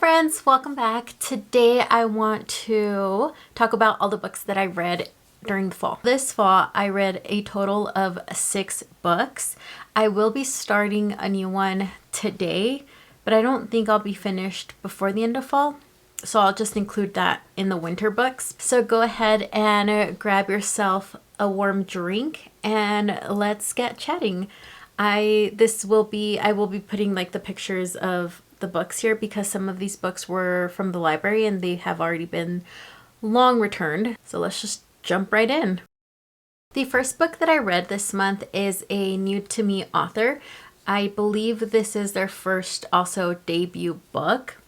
friends, welcome back. Today I want to talk about all the books that I read during the fall. This fall I read a total of 6 books. I will be starting a new one today, but I don't think I'll be finished before the end of fall. So I'll just include that in the winter books. So go ahead and grab yourself a warm drink and let's get chatting. I will be putting like the pictures of the books here because some of these books were from the library and they have already been long returned. So let's just jump right in. The first book that I read this month is a new to me author. I believe this is their first also debut book.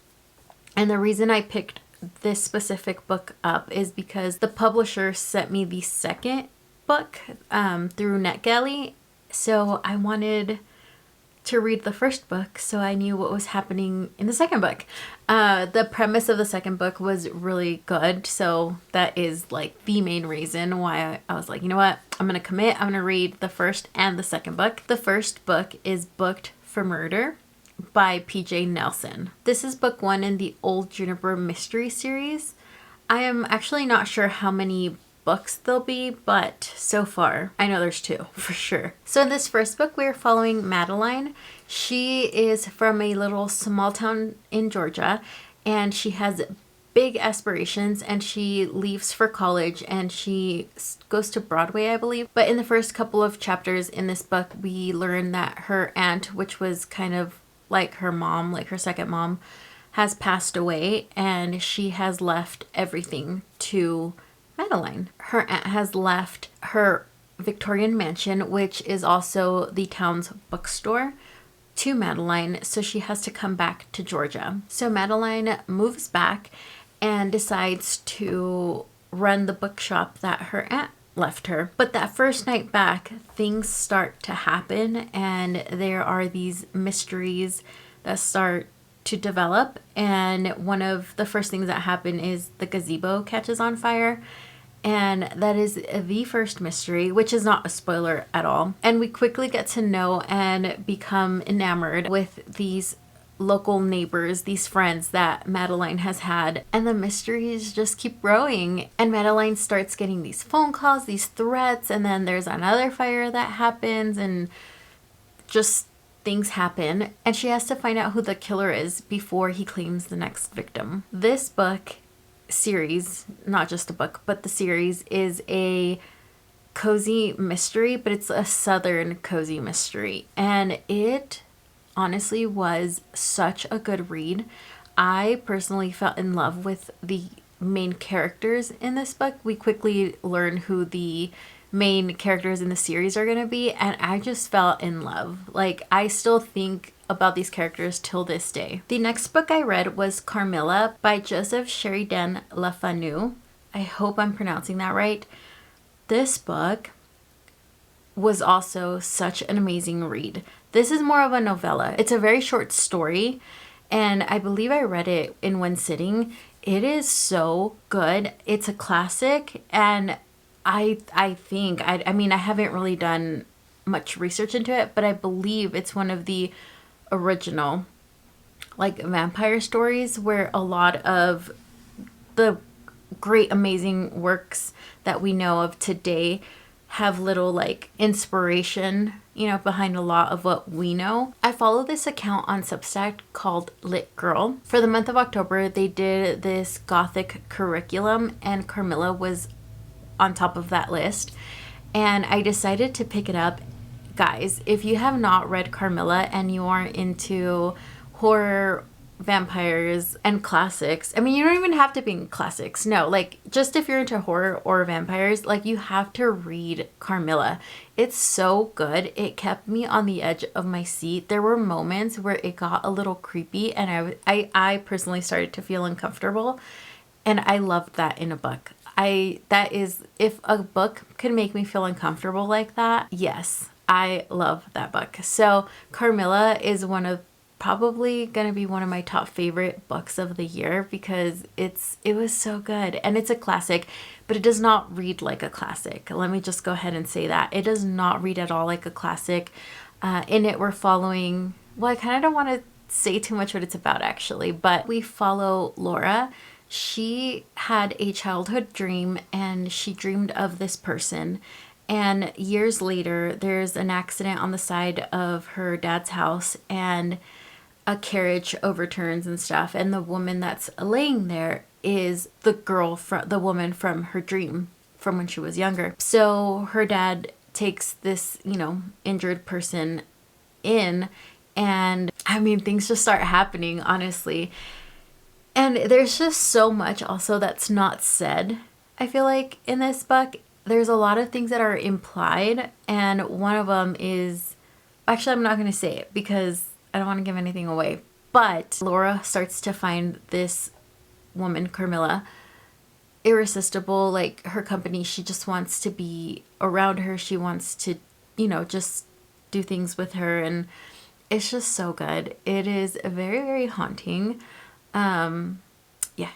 And the reason I picked this specific book up is because the publisher sent me the second book through NetGalley. So I wanted to read the first book so I knew what was happening in the second book. The premise of the second book was really good. So that is like the main reason why I was like, you know what? I'm going to commit. I'm going to read the first and the second book. The first book is Booked for Murder by PJ Nelson. This is book 1 in the Old Juniper mystery series. I am actually not sure how many books there'll be, but so far I know there's 2 for sure. So in this first book we're following Madeline. She is from a little small town in Georgia and she has big aspirations and she leaves for college and she goes to Broadway, I believe. But in the first couple of chapters in this book we learn that her aunt, which was kind of like her mom, like her second mom, has passed away and she has left everything to Madeline. Her aunt has left her Victorian mansion, which is also the town's bookstore, to Madeline, so she has to come back to Georgia. So Madeline moves back and decides to run the bookshop that her aunt left her. But that first night back, things start to happen and there are these mysteries that start to develop, and one of the first things that happen is the gazebo catches on fire, and that is the first mystery, which is not a spoiler at all. And we quickly get to know and become enamored with these local neighbors, these friends that Madeline has had, and the mysteries just keep growing. And Madeline starts getting these phone calls, these threats, and then there's another fire that happens and just things happen, and she has to find out who the killer is before he claims the next victim. This book series, not just a book, but the series is a cozy mystery, but it's a southern cozy mystery, and it honestly was such a good read. I personally fell in love with the main characters in this book. We quickly learn who the main characters in the series are going to be, and I just fell in love. Like, I still think about these characters till this day. The next book I read was Carmilla by Joseph Sheridan Le Fanu. I hope I'm pronouncing that right. This book was also such an amazing read. This is more of a novella. It's a very short story, and I believe I read it in one sitting. It is so good. It's a classic, and I mean, I haven't really done much research into it, but I believe it's one of the original like vampire stories where a lot of the great amazing works that we know of today have little like inspiration, you know, behind a lot of what we know. I follow this account on Substack called Lit Girl. For the month of October, they did this gothic curriculum and Carmilla was on top of that list, and I decided to pick it up. Guys, if you have not read Carmilla and you aren't into horror, vampires, and classics, I mean, you don't even have to be in classics, no, like just if you're into horror or vampires, like you have to read Carmilla. It's so good. It kept me on the edge of my seat. There were moments where it got a little creepy and I personally started to feel uncomfortable, and I loved that in a book. That is, if a book could make me feel uncomfortable like that, yes, I love that book. So Carmilla is probably going to be one of my top favorite books of the year because it was so good, and it's a classic, but it does not read like a classic. Let me just go ahead and say that. It does not read at all like a classic. In it, we're following, well, I kind of don't want to say too much what it's about actually, but we follow Laura. She had a childhood dream and she dreamed of this person. And years later, there's an accident on the side of her dad's house and a carriage overturns and stuff. And the woman that's laying there is the woman from her dream from when she was younger. So her dad takes this, injured person in, and I mean, things just start happening, honestly. And there's just so much also that's not said, I feel like, in this book. There's a lot of things that are implied, and one of them is, actually, I'm not going to say it because I don't want to give anything away, but Laura starts to find this woman, Carmilla, irresistible. Like, her company, she just wants to be around her. She wants to, just do things with her, and it's just so good. It is very, very haunting. Yeah,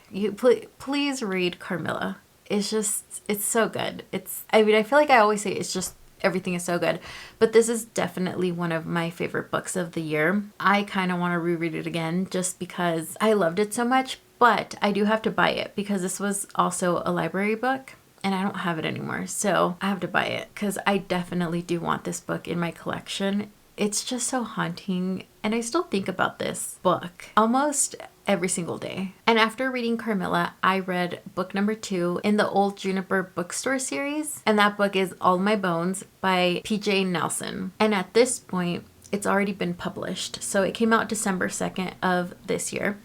please read Carmilla. It's so good. I feel like I always say it's just, everything is so good, but this is definitely one of my favorite books of the year. I kind of want to reread it again just because I loved it so much, but I do have to buy it because this was also a library book and I don't have it anymore. So I have to buy it because I definitely do want this book in my collection. It's just so haunting, and I still think about this book almost every single day. And after reading Carmilla, I read book number 2 in the Old Juniper Bookstore series, and that book is All My Bones by PJ Nelson. And at this point, it's already been published. So it came out December 2nd of this year.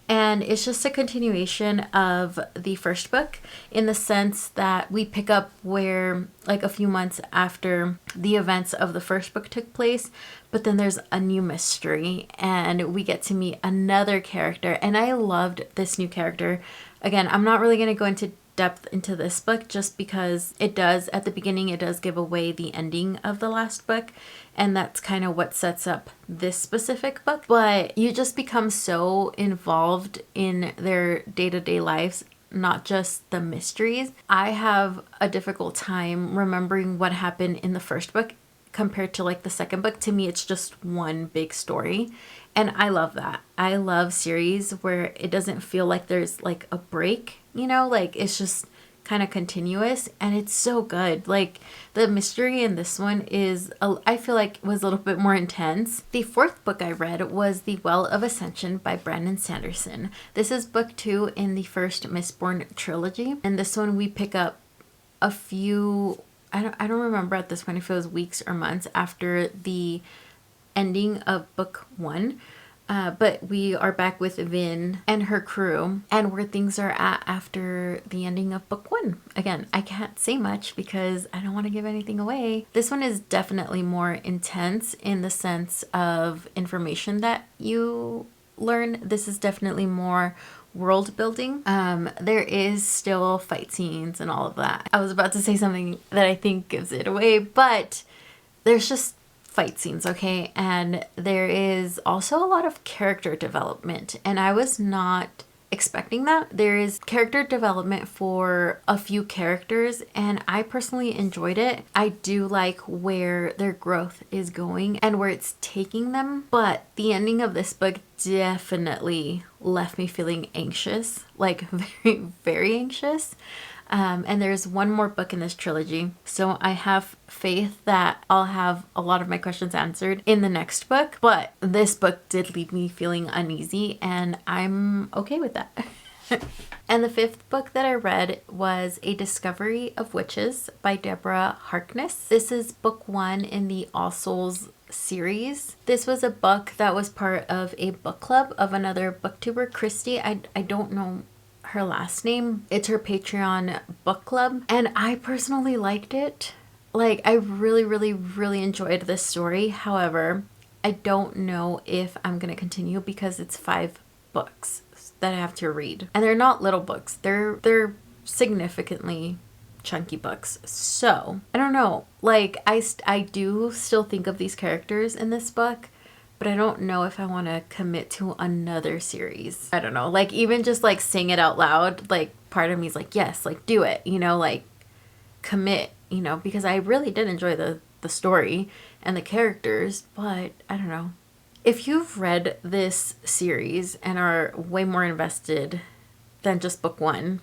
And it's just a continuation of the first book in the sense that we pick up where, like, a few months after the events of the first book took place, but then there's a new mystery and we get to meet another character. And I loved this new character. Again, I'm not really going to go into depth into this book just because at the beginning, it does give away the ending of the last book. And that's kind of what sets up this specific book. But you just become so involved in their day-to-day lives, not just the mysteries. I have a difficult time remembering what happened in the first book compared to like the second book. To me, it's just one big story. And I love that. I love series where it doesn't feel like there's like a break, like it's just kind of continuous, and it's so good. Like, the mystery in this one I feel like was a little bit more intense. The fourth book I read was The Well of Ascension by Brandon Sanderson. This is book 2 in the first Mistborn trilogy, and this one we pick up a few, I don't remember at this point if it was weeks or months after the ending of book 1. But we are back with Vin and her crew and where things are at after the ending of book 1. Again, I can't say much because I don't want to give anything away. This one is definitely more intense in the sense of information that you learn. This is definitely more world building. There is still fight scenes and all of that. I was about to say something that I think gives it away, but there's just fight scenes, okay? And there is also a lot of character development, and I was not expecting that. There is character development for a few characters, and I personally enjoyed it. I do like where their growth is going and where it's taking them, but the ending of this book definitely left me feeling anxious, like very, very anxious. And there's one more book in this trilogy, so I have faith that I'll have a lot of my questions answered in the next book, but this book did leave me feeling uneasy, and I'm okay with that. And the fifth book that I read was A Discovery of Witches by Deborah Harkness. This is book 1 in the All Souls series. This was a book that was part of a book club of another booktuber, Christy. I don't know her last name. It's her Patreon book club, and I personally liked it. Like, I really, really, really enjoyed this story. However, I don't know if I'm gonna continue because it's 5 books that I have to read, and they're not little books. They're significantly chunky books. So I don't know. Like, I do still think of these characters in this book, but I don't know if I want to commit to another series. I don't know. Like, even just like saying it out loud, like part of me is like, yes, like do it, like commit, because I really did enjoy the story and the characters, but I don't know. If you've read this series and are way more invested than just book one,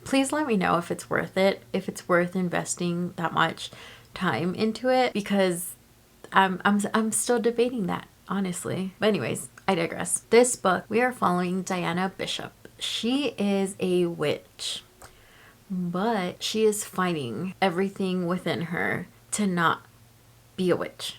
please let me know if it's worth it, if it's worth investing that much time into it, because I'm still debating that, honestly. But anyways, I digress. This book, we are following Diana Bishop. She is a witch, but she is fighting everything within her to not be a witch.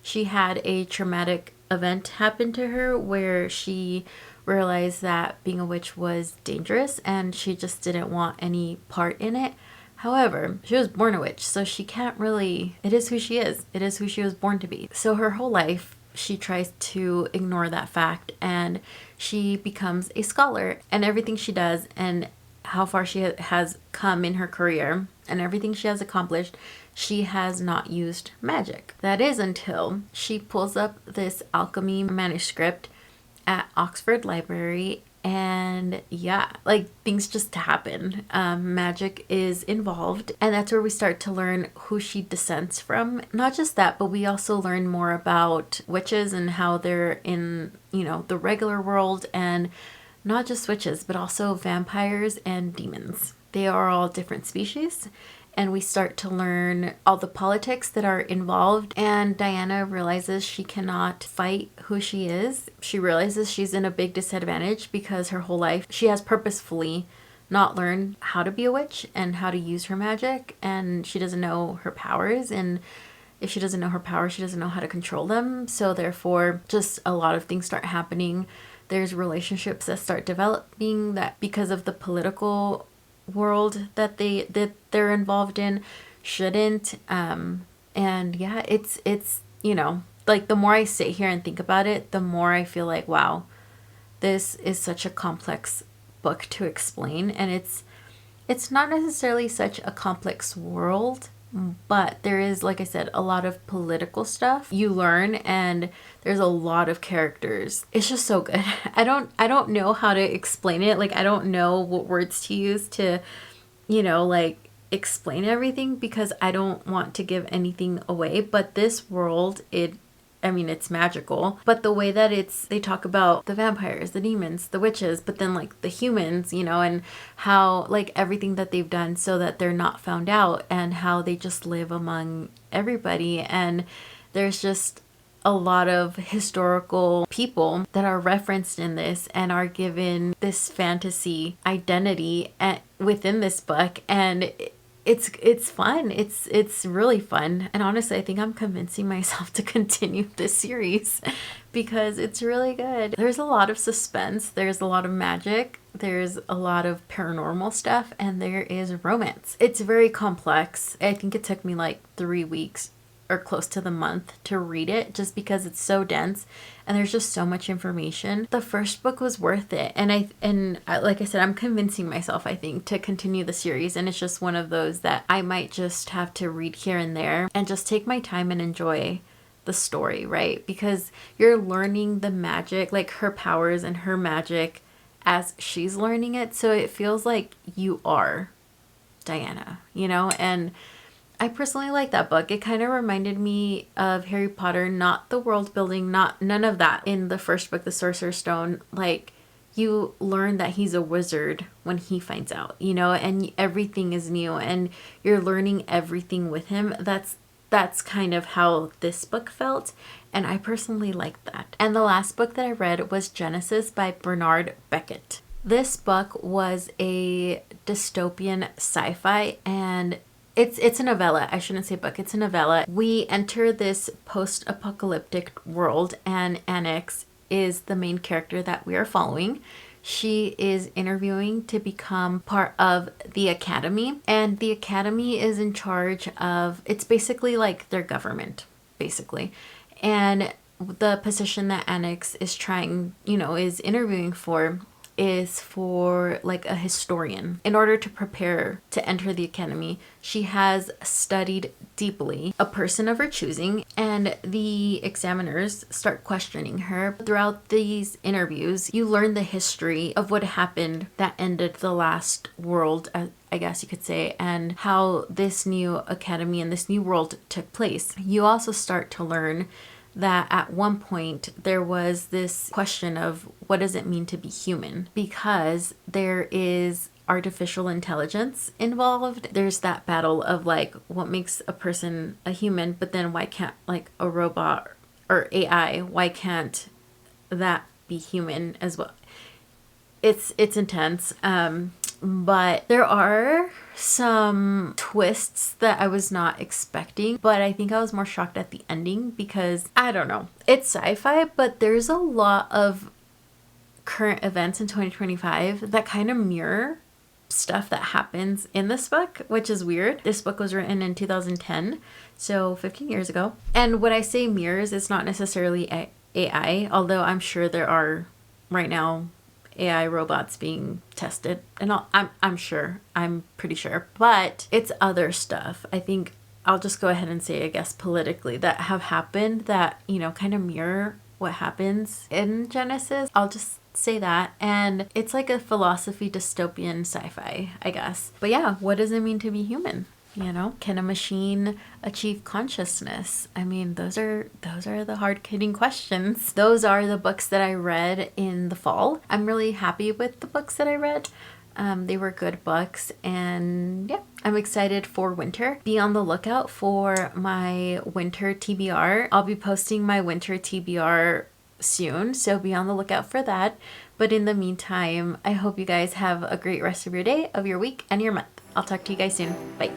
She had a traumatic event happen to her where she realized that being a witch was dangerous and she just didn't want any part in it. However, she was born a witch, so she can't really, it is who she is. It is who she was born to be. So her whole life, she tries to ignore that fact, and she becomes a scholar, and everything she does and how far she has come in her career and everything she has accomplished, she has not used magic. That is until she pulls up this alchemy manuscript at Oxford Library, and yeah, like things just happen. Magic is involved, and that's where we start to learn who she descends from. Not just that, but we also learn more about witches and how they're in, the regular world, and not just witches, but also vampires and demons. They are all different species, and we start to learn all the politics that are involved. And Diana realizes she cannot fight who she is. She realizes she's in a big disadvantage because her whole life she has purposefully not learned how to be a witch and how to use her magic, and she doesn't know her powers, and if she doesn't know her powers, she doesn't know how to control them. So therefore, just a lot of things start happening. There's relationships that start developing that because of the political world that they're involved in shouldn't. And yeah, it's like the more I sit here and think about it, the more I feel like, wow, this is such a complex book to explain. And it's not necessarily such a complex world, but there is, like I said, a lot of political stuff you learn, and there's a lot of characters. It's just so good. I don't know how to explain it. Like, I don't know what words to use to, like explain everything, because I don't want to give anything away. But this world, it's magical, but the way that they talk about the vampires, the demons, the witches, but then like the humans, and how like everything that they've done so that they're not found out, and how they just live among everybody. And there's just a lot of historical people that are referenced in this and are given this fantasy identity within this book, and it's fun. It's really fun. And honestly, I think I'm convincing myself to continue this series because it's really good. There's a lot of suspense. There's a lot of magic. There's a lot of paranormal stuff, and there is romance. It's very complex. I think it took me like 3 weeks or close to the month to read it, just because it's so dense and there's just so much information. The first book was worth it, and like I said, I'm convincing myself, I think, to continue the series. And it's just one of those that I might just have to read here and there and just take my time and enjoy the story, right? Because you're learning the magic, like her powers and her magic, as she's learning it. So it feels like you are Diana, and I personally like that book. It kind of reminded me of Harry Potter, not the world building, none of that. In the first book, The Sorcerer's Stone, like you learn that he's a wizard when he finds out, and everything is new and you're learning everything with him. That's kind of how this book felt, and I personally liked that. And the last book that I read was Genesis by Bernard Beckett. This book was a dystopian sci-fi, and it's a novella. I shouldn't say book. It's a novella. We enter this post-apocalyptic world, and Annex is the main character that we are following. She is interviewing to become part of the academy, and the academy is in charge of, it's basically like their government, basically. And the position that Annex is trying, is interviewing for is for like a historian. In order to prepare to enter the academy, she has studied deeply a person of her choosing, and the examiners start questioning her. Throughout these interviews, you learn the history of what happened that ended the last world, I guess you could say, and how this new academy and this new world took place. You also start to learn that at one point there was this question of what does it mean to be human? Because there is artificial intelligence involved. There's that battle of like what makes a person a human, but then why can't like a robot or AI, why can't that be human as well? It's intense. But there are some twists that I was not expecting, but I think I was more shocked at the ending because I don't know. It's sci-fi, but there's a lot of current events in 2025 that kind of mirror stuff that happens in this book, which is weird. This book was written in 2010, so 15 years ago. And when I say mirrors, it's not necessarily AI, although I'm sure there are right now AI robots being tested and all. I'm pretty sure, but it's other stuff. I think I'll just go ahead and say, I guess, politically that have happened that, you know, kind of mirror what happens in Genesis. I'll just say that. And it's like a philosophy dystopian sci-fi, I guess. But yeah, what does it mean to be human? You know, can a machine achieve consciousness? I mean, those are the hard-hitting questions. Those are the books that I read in the fall. I'm really happy with the books that I read. They were good books, and yeah, I'm excited for winter. Be on the lookout for my winter TBR. I'll be posting my winter TBR soon, so be on the lookout for that. But in the meantime, I hope you guys have a great rest of your day, of your week, and your month. I'll talk to you guys soon. Bye.